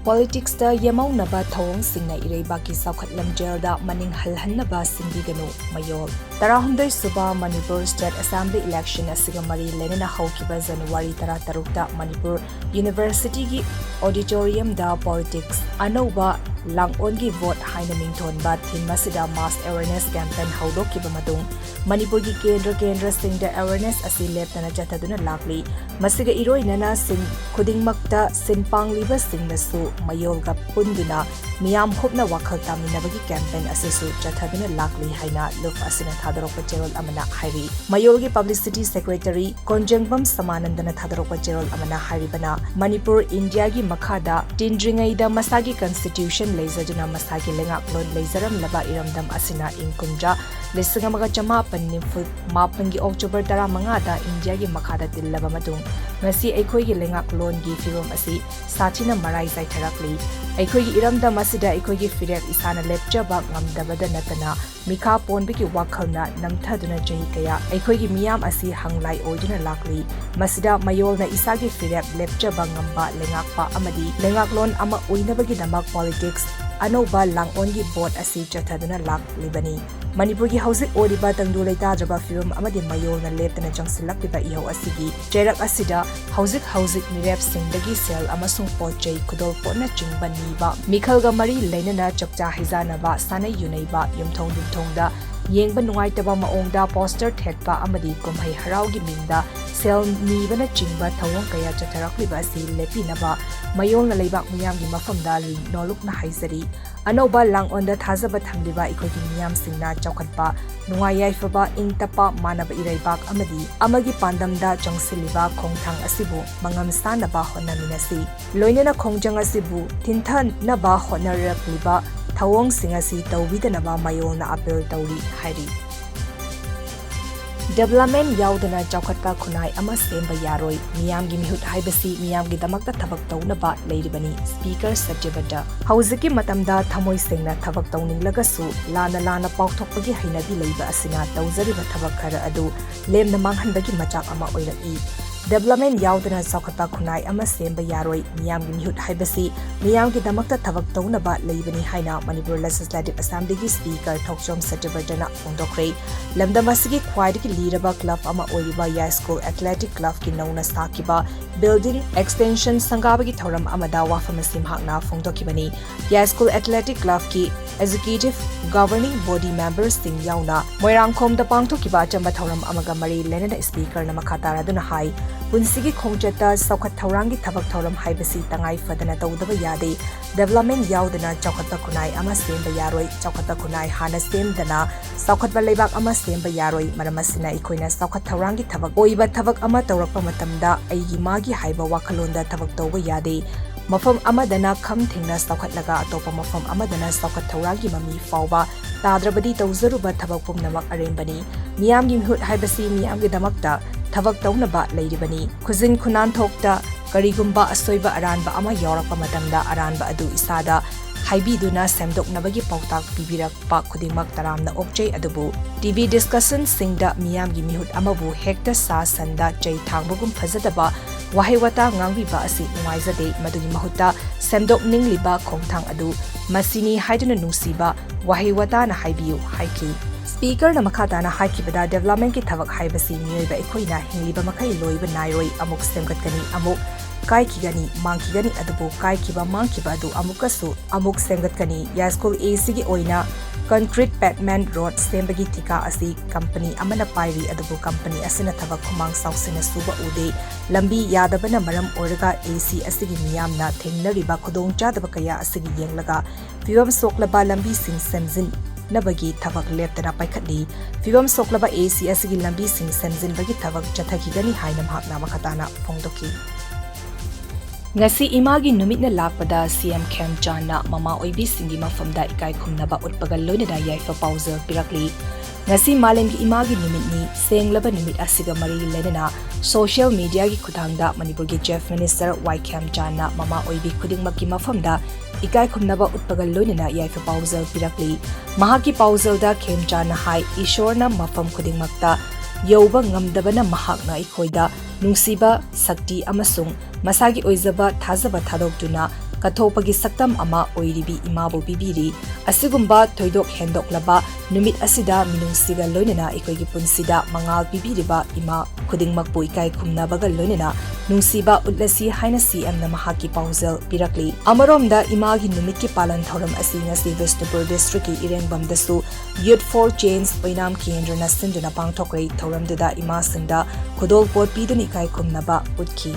Politics yamaunaba thawongsingna ireibaki saukhat lamjelda maning halhannaba sindiganu mayol. Tarahumdai suba Manipur State Assembly election asiga mari lenena haukiba January 16 Manipur University gi auditorium da politics anauba langongi vote haina mingthonba thimmasida mass awareness campaign haudokiba madung Manipur gi kendra singda awareness asi leptana chathaduna lakli masiga iroinana sing khudingmakta sinpangliba singnasu mayolga punduna miyam hopna wakhal taminabagi campaign asisu chathaduna lakli haina luf asina thadaropa cherol amana hairi mayolgi publicity secretary konjengbam samanandana thadaropa cherol amana hairibana Manipur India gi makhada tindringaida masagi constitution leizaduna masagi lengaklon leizaram laba iramdam asina inkundra lisingamaga chamapan nimfut mapangi October 15 da India gi makhada tillaba madung ngasi aikoi gi lengaklon gi firom asi sachina marai zai tharakli aikoi gi iramdam asida aikoi gi firek isana lepchaba ngamdabada natana mikha ponbiki wakhalna namthaduna jahi kaya aikoi gi miyam asi hanglai oiduna lakli masida mayolna isagi firek lepchaba ngamba lengakpa amadi lengaklon ama oinabagi damak politics anoba langongi board asi chathaduna laklibani Manipur gi hauzik oriba tangdu leitadraba firom amadi mayolna leptana changsilakiba iho asigi jerak asida hauzik mirep singdagi sel amasung pochei kudol pona chingbani ba mikhalga mari leinana chakcha hizanaba sanai yunaiba yumthongda yengba nungaitaba maongda poster thetpa amadi kumhai haraugi mingda sel nibana chingba thawong kaya chatharakliba si lepinaba mayolna leibak miyamgi mafamda nolukna haizari anoba langonda thazaba thamliba ikogi miyam singna chawkhatpa nungayaifaba ingtapa manaba iraibak amagi pandamda changsiliba khongthang asibu mangam sanaba honaminasi loinena khongjang asibu tinthan naba honarapliba thawong singasi tawbidanaba mayolna apel tawri hairi development yaudana chawkhatpa khunai ama semba yaroi miyamgi mihut haibasi miyamgi damakta thabak tawnaba leiribani speaker satyabada hauziki matamda thamoi sengna thabak tawninglagasu lana pauthokpagi hainadi leiba asina tawzariba thabak khara adu lemna manghanbagi machak ama oiraki development yaudana chawkhatpa khunai ama semba yaroi miyamgi mihut haibasi miyamgi damakta thabak tawnaba leibani haina Manipur Legislative Assembly gi speaker thokchom satyabadana fondokre lamdamasigi khwaidiki liraba club ama oiriba ya school athletic club ki nauna sakiba building extension sangabagi thoram amada wafamasim hakna fongdokibani ya school athletic club ki executive governing body members sing yauna moirangkhom da pangthokiba chamba thoram amaga mari lenena speaker na makhatara duna hai punsigi khongchata saukhat thaurangi thabak thoram haibasi tangai fadana tawdaba yade development yaudana chawkhatpa khunai ama semba yaroi chawkhatpa khunai hana semdana saukhatba leibak ama semba yaroi maramasina ikoina saukhat thaurangi thabak oiba thabak ama tawrakpa matamda aigi magi haiba wakhalonda thabak tawba yade mafam amadana kham thingna saukhatlaga atopa mafam amadana saukhat thaurangi mami fawba tadrabadi tawzaruba thabak pumnamak arembani miyamgi mihut haibasi miyamgi damakta thabak tawnaba leiribani khuzin khunan thokta karigumba asoiba aranba ama yaurapa matamda aranba adu isada haibiduna semdoknabagi pautak pibirakpa khudingmak taramna okjei adubu TV discussion singda miyamgi mihut amabu hekta sa sanda chei thangbugum phajadaba wahiwata ngangbiba asi nuaizade madugi mahutta semdokningliba khongthang adu masini haiduna nusiba wahiwata na haibiu haiki Speaker na makhatana haikibada development ki thabak haibasi miyoiba ekoina hingliba makai loiba nairoi amuk semgatkani amuk kaikigani mangkigani adubu kaikiba mangkiba adu amukasu amuk semgatkani ya school AC gi oina concrete pavement road sembagi thika asi company amana pairi adubu company asina thabak khumang sausina suba ude lambi yadabana maram oraga AC asigi miyamna thengnariba khudong chadaba kaya asigi yenglaga fiwam soklaba lambi sing semjin nabagi thabak leptana paikhatli fiwam soklaba AC asigi lambi sing semjinbagi thabak chathakigani hainam hakna makhatana fongdoki ngasi imagi numitna lakpada CM Kem Channa mama oibi singi mafamda ikai khumnaba utpagal loinada yaifa pauza pirakli ngasi malengi imagi numitni senglaba numit asiga mari lenena social media gi khudangda Manipur gi chief minister Kem Channa mama oibi khudingmakki mafamda ikai khumnaba utpagal loinana yaifa pauza pirakli mahaki pauzalda Kem Channa hai ishorna mafam khudingmakta yauba ngamdabana mahakna ikhoida nungsiba sakti amasung masagi oizaba thazaba thadokduna kathopagi saktam ama oiribi imabu bibiri asigumba thoidok hendoklaba numit asida minungsiga loinena ikoigi punsida mangal bibiriba ima khudingmakpu ikai khumnabaga loinena nungsiba utlasi haina CM na mahaki pausel pirakli amaromda imagi numit ki palan thoram asi ngasi Vishnupur district ki irengbamdasu Youth for Change Painam Kendra na sinduna pangthokrai thoramduda ima singda khudol pot piduni ikai khumnaba utki